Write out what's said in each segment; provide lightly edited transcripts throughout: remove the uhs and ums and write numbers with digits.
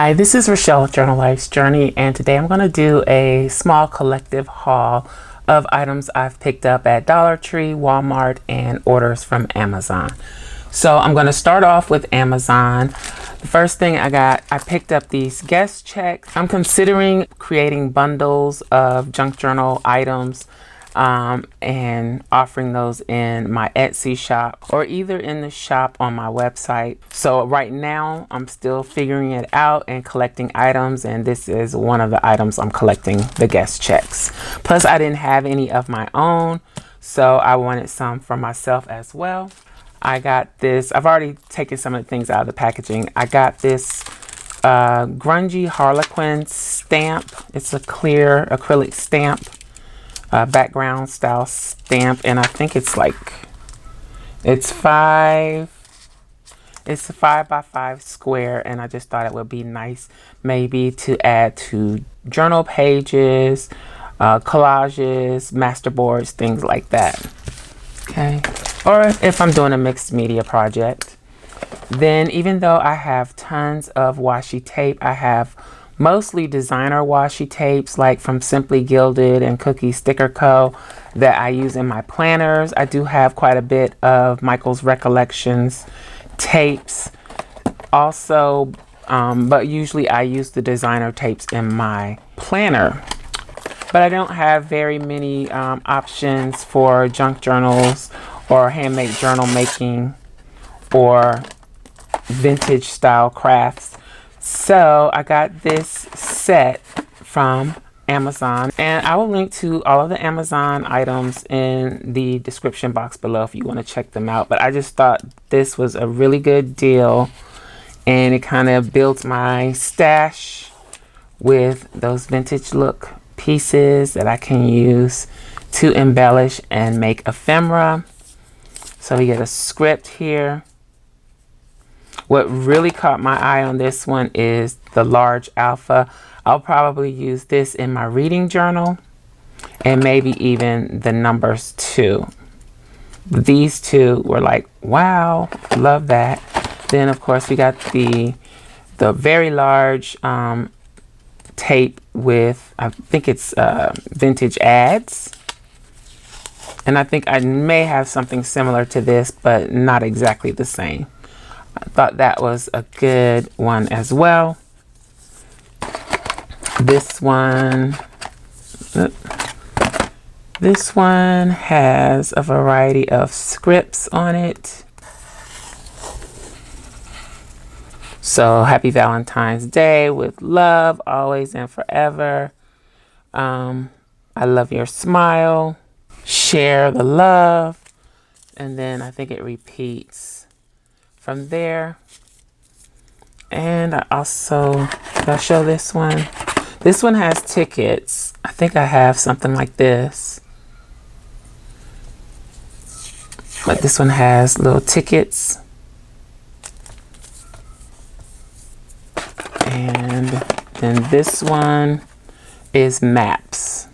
Hi, this is Rachelle with Journal Life's Journey, and today I'm going to do a small collective haul of items I've picked up at Dollar Tree, Walmart, and orders from Amazon. So I'm going to start off with Amazon. The first thing I picked up these guest checks. I'm considering creating bundles of junk journal items and offering those in my Etsy shop or either in the shop on my website. So right now I'm still figuring it out and collecting items, and this is one of the items I'm collecting, the guest checks. Plus I didn't have any of my own, so I wanted some for myself as well. I got this, I've already taken some of the things out of the packaging. I got this grungy Harlequin stamp. It's a clear acrylic stamp. Background style stamp, and I think it's a 5x5 square, and I just thought it would be nice maybe to add to journal pages, collages, masterboards, things like that. Okay, or if I'm doing a mixed media project. Then even though I have tons of washi tape, I have mostly designer washi tapes like from Simply Gilded and Cookie Sticker Co. that I use in my planners. I do have quite a bit of Michael's Recollections tapes also, but usually I use the designer tapes in my planner. But I don't have very many options for junk journals or handmade journal making or vintage style crafts. So I got this set from Amazon, and I will link to all of the Amazon items in the description box below if you want to check them out. But I just thought this was a really good deal, and it kind of builds my stash with those vintage look pieces that I can use to embellish and make ephemera. So we get a script here. What really caught my eye on this one is the large alpha. I'll probably use this in my reading journal and maybe even the numbers 2. These two were like, wow, love that. Then of course we got the very large tape with, I think it's vintage ads. And I think I may have something similar to this, but not exactly the same. I thought that was a good one as well. This one has a variety of scripts on it. So happy Valentine's Day with love, always and forever. I love your smile. Share the love. And then I think it repeats from there. And I also, did I show this one? This one has tickets. I think I have something like this. But this one has little tickets. And then this one is maps.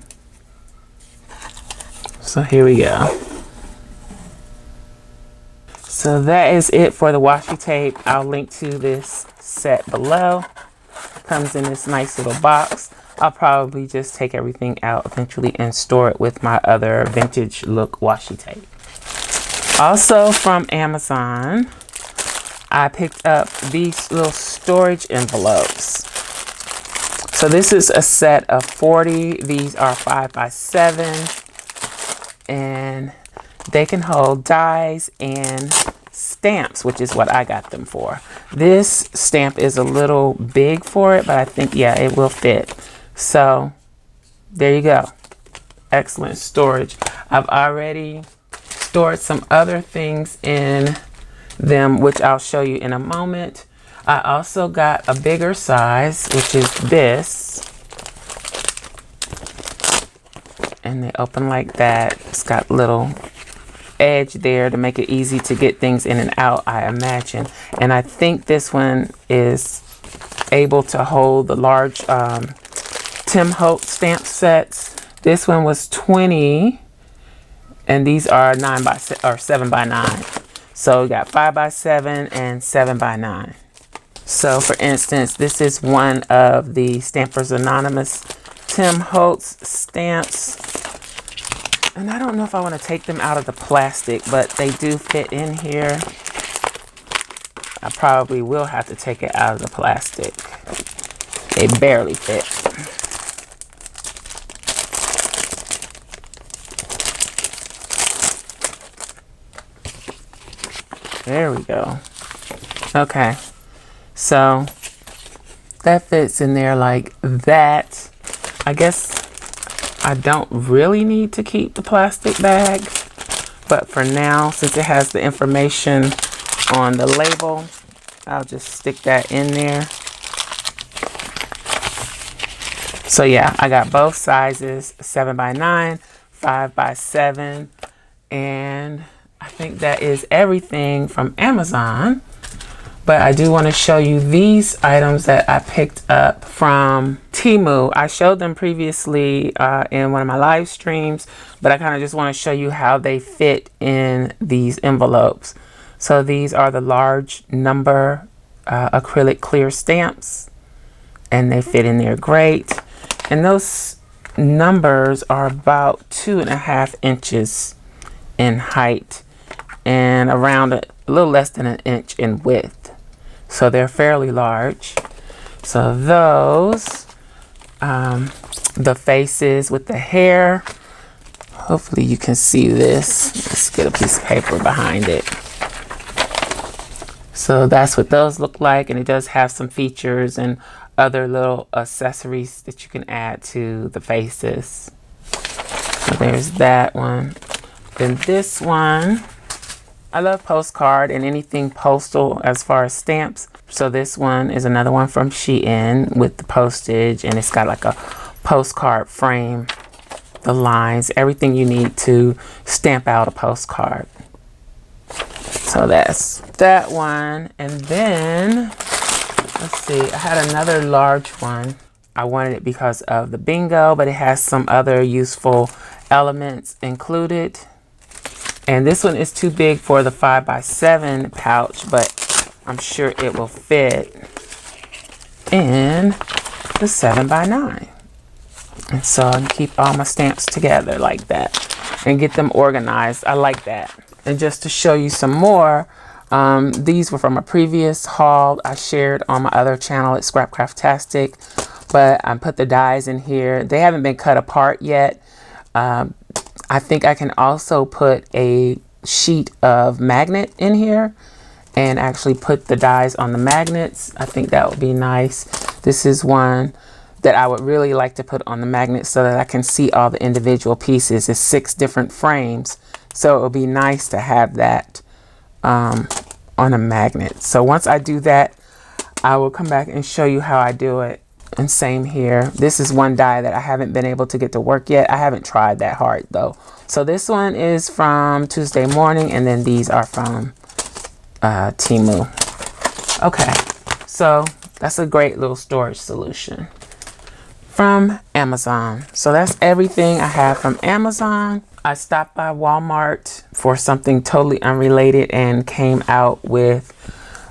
So here we go. So that is it for the washi tape. I'll link to this set below. Comes in this nice little box. I'll probably just take everything out eventually and store it with my other vintage look washi tape. Also from Amazon, I picked up these little storage envelopes. So this is a set of 40. These are 5x7. And they can hold dies and stamps, which is what I got them for. This stamp is a little big for it, but I think, yeah, it will fit. So there you go. Excellent storage. I've already stored some other things in them, which I'll show you in a moment. I also got a bigger size, which is this. And they open like that. It's got little edge there to make it easy to get things in and out, I imagine. And I think this one is able to hold the large Tim Holtz stamp sets. This one was 20, and these are 7x9. So we got 5x7 and 7x9. So for instance, this is one of the Stampers Anonymous Tim Holtz stamps. And I don't know if I want to take them out of the plastic, but they do fit in here. I probably will have to take it out of the plastic. They barely fit. There we go. Okay. So that fits in there like that. I guess I don't really need to keep the plastic bag, but for now, since it has the information on the label, I'll just stick that in there. So yeah, I got both sizes, 7x9, 5x7, and I think that is everything from Amazon. But I do want to show you these items that I picked up from Temu. I showed them previously in one of my live streams, but I kind of just want to show you how they fit in these envelopes. So these are the large number acrylic clear stamps, and they fit in there great. And those numbers are about 2.5 inches in height and around a little less than an inch in width. So they're fairly large. So those, the faces with the hair, hopefully you can see this. Let's get a piece of paper behind it. So that's what those look like, and it does have some features and other little accessories that you can add to the faces. So there's that one. Then this one, I love postcard and anything postal as far as stamps. So this one is another one from Shein with the postage, and it's got like a postcard frame, the lines, everything you need to stamp out a postcard. So that's that one. And then, let's see, I had another large one. I wanted it because of the bingo, but it has some other useful elements included. And this one is too big for the 5x7 pouch, but I'm sure it will fit in the 7x9. And so I can keep all my stamps together like that and get them organized. I like that. And just to show you some more, these were from a previous haul I shared on my other channel at SCRAPCRAFTASTIC, but I put the dies in here. They haven't been cut apart yet. I think I can also put a sheet of magnet in here and actually put the dies on the magnets. I think that would be nice. This is one that I would really like to put on the magnet so that I can see all the individual pieces. It's 6 different frames, so it would be nice to have that on a magnet. So once I do that, I will come back and show you how I do it. And same here. This is one die that I haven't been able to get to work yet. I haven't tried that hard though. So this one is from Tuesday Morning, and then these are from Temu. Okay, so that's a great little storage solution from Amazon. So that's everything I have from Amazon. I stopped by Walmart for something totally unrelated and came out with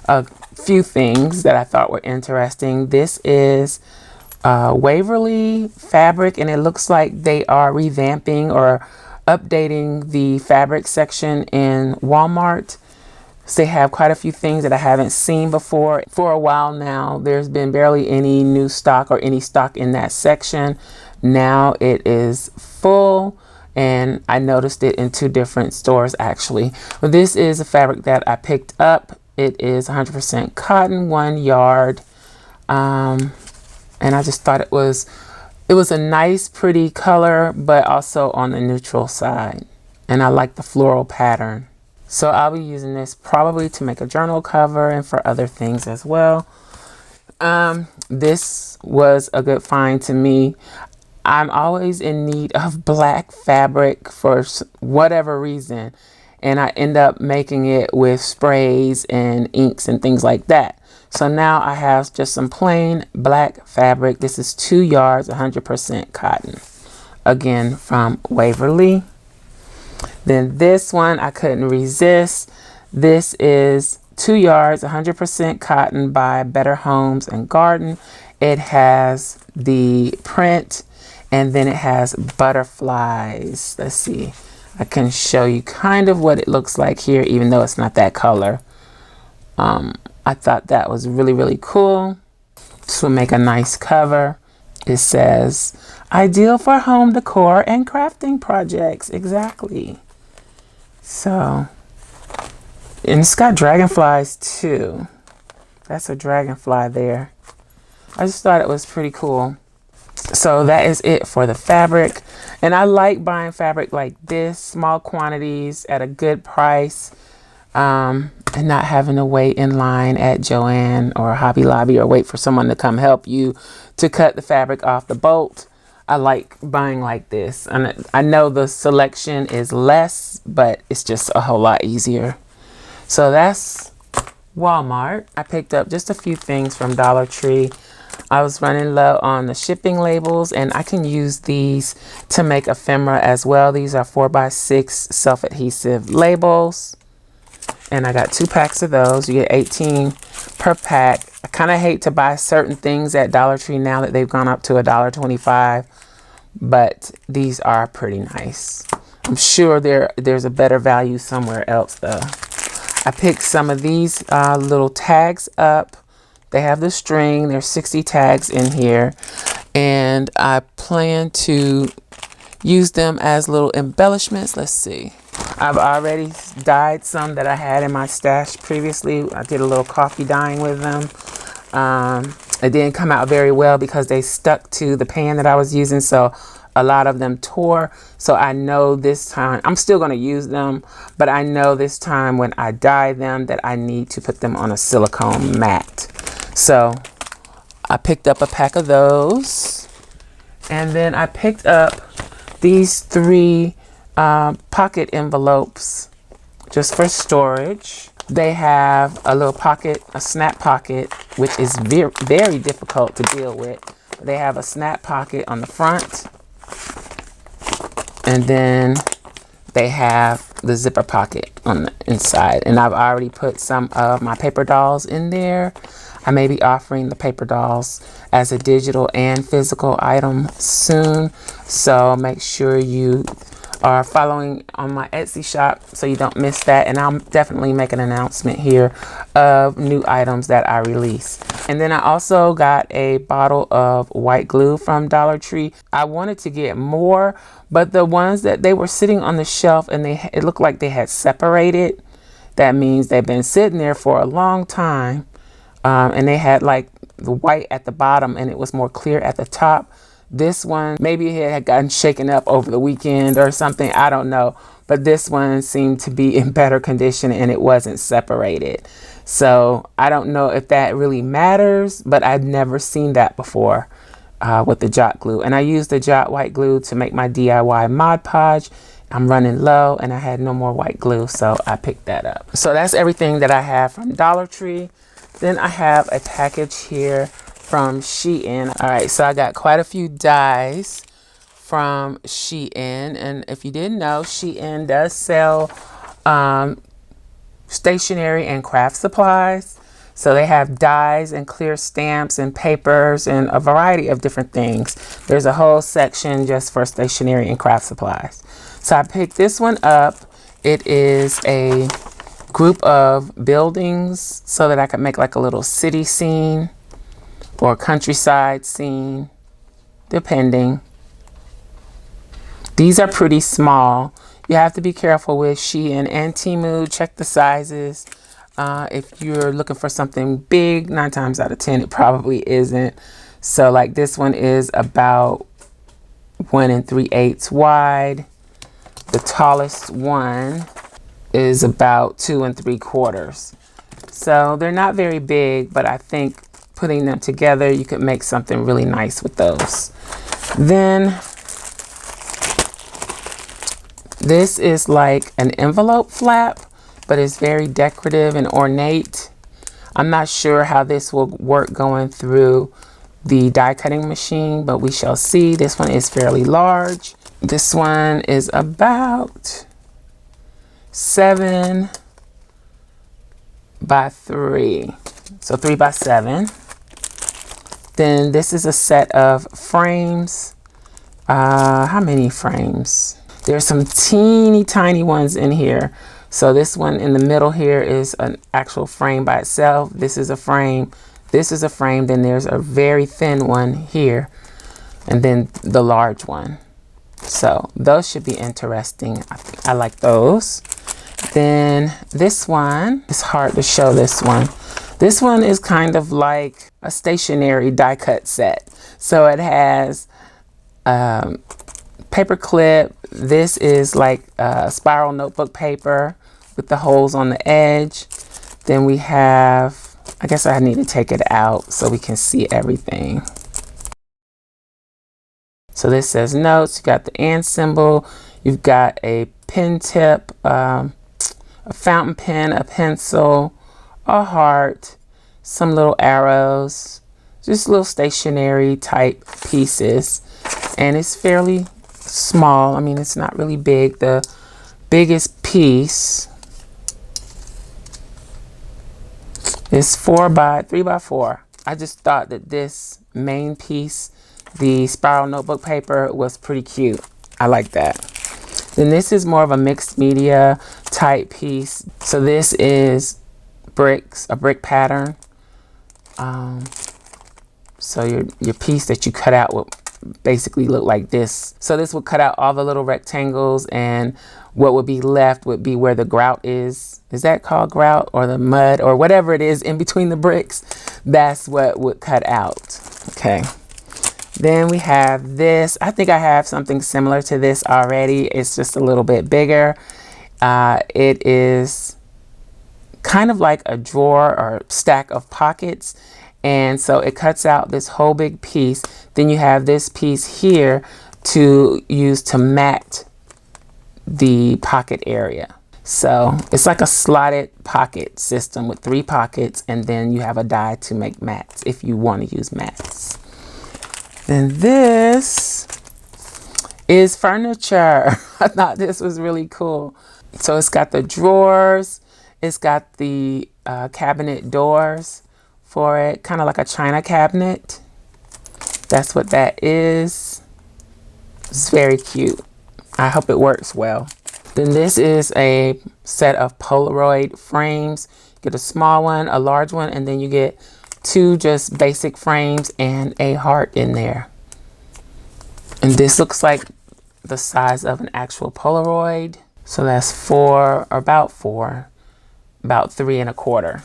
a few things that I thought were interesting. This is Waverly fabric, and it looks like they are revamping or updating the fabric section in Walmart. So they have quite a few things that I haven't seen before. For a while now, there's been barely any new stock or any stock in that section. Now it is full, and I noticed it in 2 different stores actually. But this is a fabric that I picked up. It is 100% cotton, 1 yard. And I just thought it was a nice, pretty color, but also on the neutral side. And I like the floral pattern. So I'll be using this probably to make a journal cover and for other things as well. This was a good find to me. I'm always in need of black fabric for whatever reason, and I end up making it with sprays and inks and things like that. So now I have just some plain black fabric. This is 2 yards, 100% cotton. Again, from Waverly. Then this one I couldn't resist. This is 2 yards, 100% cotton by Better Homes and Garden. It has the print, and then it has butterflies. Let's see. I can show you kind of what it looks like here, even though it's not that color. I thought that was really, really cool. This will make a nice cover. It says, ideal for home decor and crafting projects. Exactly. So, and it's got dragonflies too. That's a dragonfly there. I just thought it was pretty cool. So that is it for the fabric. And I like buying fabric like this, small quantities at a good price, and not having to wait in line at Joann or Hobby Lobby or wait for someone to come help you to cut the fabric off the bolt. I like buying like this. And I know the selection is less, but it's just a whole lot easier. So that's Walmart. I picked up just a few things from Dollar Tree. I was running low on the shipping labels, and I can use these to make ephemera as well. These are 4x6 self-adhesive labels, and I got 2 packs of those. You get 18 per pack. I kind of hate to buy certain things at Dollar Tree now that they've gone up to $1.25, but these are pretty nice. I'm sure there's a better value somewhere else though. I picked some of these little tags up. They have the string. There's 60 tags in here, and I plan to use them as little embellishments. Let's see. I've already dyed some that I had in my stash previously. I did a little coffee dyeing with them. It didn't come out very well because they stuck to the pan that I was using, so a lot of them tore. So I know this time, I'm still going to use them, but I know this time when I dye them that I need to put them on a silicone mat. So I picked up a pack of those, and then I picked up these 3 pocket envelopes just for storage. They have a little pocket, a snap pocket, which is very, very difficult to deal with. They have a snap pocket on the front, and then they have the zipper pocket on the inside. And I've already put some of my paper dolls in there. I may be offering the paper dolls as a digital and physical item soon. So make sure you are following on my Etsy shop so you don't miss that. And I'll definitely make an announcement here of new items that I release. And then I also got a bottle of white glue from Dollar Tree. I wanted to get more, but the ones that they were sitting on the shelf and it looked like they had separated. That means they've been sitting there for a long time. And they had like the white at the bottom and it was more clear at the top. This one, maybe it had gotten shaken up over the weekend or something. I don't know. But this one seemed to be in better condition and it wasn't separated. So I don't know if that really matters, but I've never seen that before with the Jot glue. And I used the Jot white glue to make my DIY Mod Podge. I'm running low and I had no more white glue, so I picked that up. So that's everything that I have from Dollar Tree. Then I have a package here from Shein. All right, so I got quite a few dies from Shein. And if you didn't know, Shein does sell stationery and craft supplies. So they have dies and clear stamps and papers and a variety of different things. There's a whole section just for stationery and craft supplies. So I picked this one up. It is a group of buildings so that I could make like a little city scene or countryside scene, depending. These are pretty small. You have to be careful with Shein and Temu. Check the sizes. If you're looking for something big, 9 times out of 10 it probably isn't. So like this one is about 1 3/8 wide. The tallest one is about 2 3/4. So they're not very big, but I think putting them together, you could make something really nice with those. Then this is like an envelope flap, but it's very decorative and ornate. I'm not sure how this will work going through the die cutting machine, but we shall see. This one is fairly large. This one is about 7 by 3. So 3 by 7. Then this is a set of frames. How many frames? There's some teeny tiny ones in here. So this one in the middle here is an actual frame by itself. This is a frame. This is a frame. Then there's a very thin one here. And then the large one. So those should be interesting. I like those. Then this one, it's hard to show this one. This one is kind of like a stationary die cut set. So it has paper clip. This is like spiral notebook paper with the holes on the edge. Then we have, I guess I need to take it out so we can see everything. So this says notes. You got the and symbol. You've got a pen tip, a fountain pen, a pencil, a heart, some little arrows, just little stationary type pieces. And it's fairly small. I mean, it's not really big. The biggest piece is 3 by 4. I just thought that this main piece, the spiral notebook paper, was pretty cute. I like that. Then this is more of a mixed media type piece. So this is bricks, a brick pattern. So your piece that you cut out will basically look like this. So this would cut out all the little rectangles, and what would be left would be where the grout is. Is that called grout, or the mud, or whatever it is in between the bricks? That's what would cut out. Okay. Then we have this. I think I have something similar to this already. It's just a little bit bigger. It is kind of like a drawer or stack of pockets. And so it cuts out this whole big piece. Then you have this piece here to use to mat the pocket area. So it's like a slotted pocket system with 3 pockets, and then you have a die to make mats if you want to use mats. Then this is furniture. I thought this was really cool. So it's got the drawers. It's got the cabinet doors for it, kind of like a china cabinet. That's what that is. It's very cute. I hope it works well. Then this is a set of Polaroid frames. You get a small one, a large one, and then you get 2 just basic frames and a heart in there. And this looks like the size of an actual Polaroid. So that's 4, or about 4, about 3 1/4.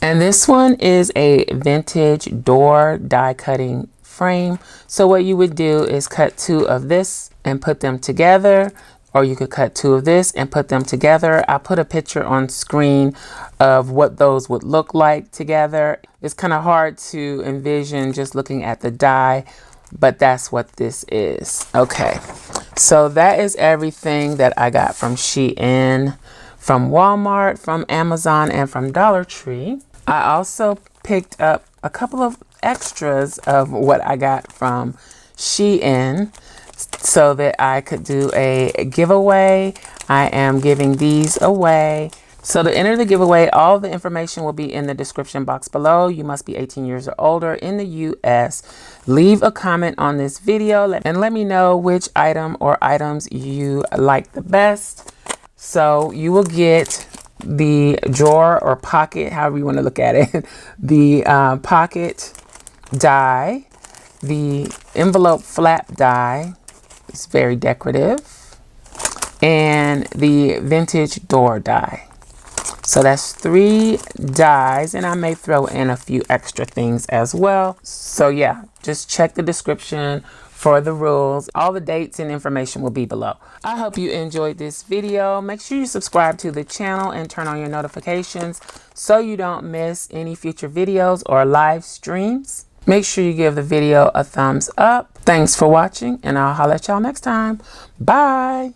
And this one is a vintage door die cutting frame. So what you would do is cut 2 of this and put them together, or you could cut 2 of this and put them together. I'll put a picture on screen of what those would look like together. It's kind of hard to envision just looking at the die, but that's what this is. Okay, so that is everything that I got from Shein, from Walmart, from Amazon, and from Dollar Tree. I also picked up a couple of extras of what I got from Shein so that I could do a giveaway. I am giving these away. So to enter the giveaway, all the information will be in the description box below. You must be 18 years or older in the US. Leave a comment on this video and let me know which item or items you like the best. So you will get the drawer or pocket, however you want to look at it, the pocket die, the envelope flap die, it's very decorative, and the vintage door die. So that's 3 dies, and I may throw in a few extra things as well. So yeah, just check the description for the rules. All the dates and information will be below. I hope you enjoyed this video. Make sure you subscribe to the channel and turn on your notifications so you don't miss any future videos or live streams. Make sure you give the video a thumbs up. Thanks for watching, and I'll holler at y'all next time. Bye.